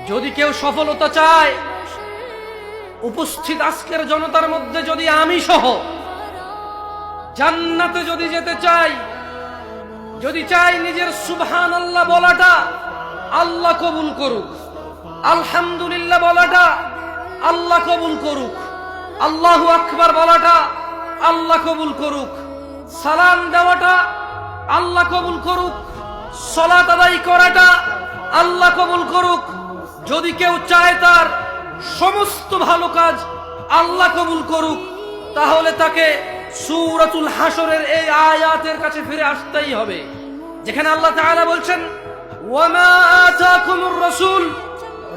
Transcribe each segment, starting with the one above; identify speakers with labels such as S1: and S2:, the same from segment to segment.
S1: যদি কেউ সফলতা চায়, উপস্থিত আজকের জনতার মধ্যে যদি আমি সহ জান্নাতে যদি যেতে চাই, যদি চাই নিজের সুবহানাল্লাহ বলাটা আল্লাহ কবুল করুক, আলহামদুলিল্লাহ বলাটা আল্লাহ কবুল করুক, আল্লাহু আকবার বলাটা আল্লাহ কবুল করুক, সালাম দেওয়াটা আল্লাহ কবুল করুক, সালাত আদায় করাটা আল্লাহ কবুল করুক। যদি কেউ চায় তার সমস্ত ভালো কাজ আল্লাহ কবুল করুক, তাহলে তাকে সূরাতুল হাশরের এই আয়াতের কাছে ফিরে আসতেই হবে, যেখানে আল্লাহ তাআলা বলছেন, ওয়ামা আতাকুমুর রাসূল,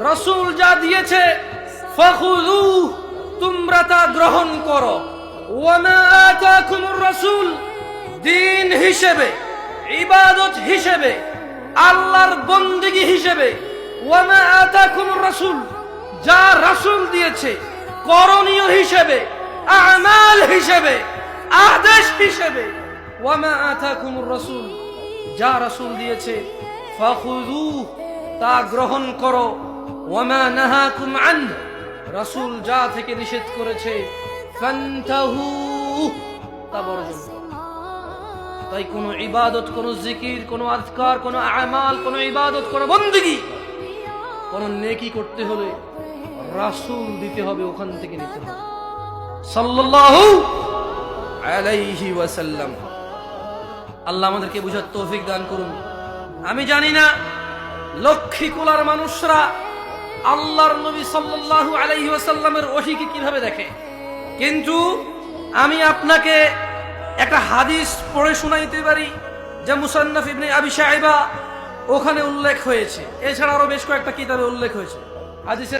S1: রাসূল যা দিয়েছে, ফাখুযুহু, তোমরা তা গ্রহণ করো। ওয়ামা আতাকুমুর রাসূল, দ্বীন হিসেবে, ইবাদত হিসেবে, আল্লাহর বন্দেগী হিসেবে। ওয়ামা আতাকুমুর রাসূল, যা রাসূল দিয়েছে, করণীয় হিসেবে, আমাল হিসেবে, আদেশ হিসেবে। ওয়ামা আতাকুমুর রাসূল, যা রাসূল দিয়েছে, ফাখুযুহু, তা গ্রহণ করো। ওয়ামা নাহাকুম আনহু, রাসূল যা থেকে নিষেধ করেছে, ফান্তাহু, তা বর্জন করো। তাই কোন ইবাদত, কোন জিকির, কোন আযকার, কোন আমাল, কোন ইবাদত, কোন বন্দেগী, কোন নেকি করতে হলে রাসূল দিতে হবে, ওখান থেকে নিতে হবে সাল্লাল্লাহু আলাইহি ওয়াসাল্লাম। আল্লাহ আমাদেরকে বুঝার তৌফিক দান করুন। আমি জানি না লক্ষ্মীকুলার মানুষরা আল্লাহর নবী সাল্লাল্লাহু আলাইহি ওয়াসাল্লামের ওহীকে কিভাবে দেখে, কিন্তু আমি আপনাকে একটা হাদিস পড়ে শোনাইতে পারি, যে মুসান্নাফ ইবনে আবি শাইবা ওখানে উল্লেখ হয়েছে, এছাড়া আরো বেশ কয়েকটা কিতাবে উল্লেখ হয়েছে। হাদিসের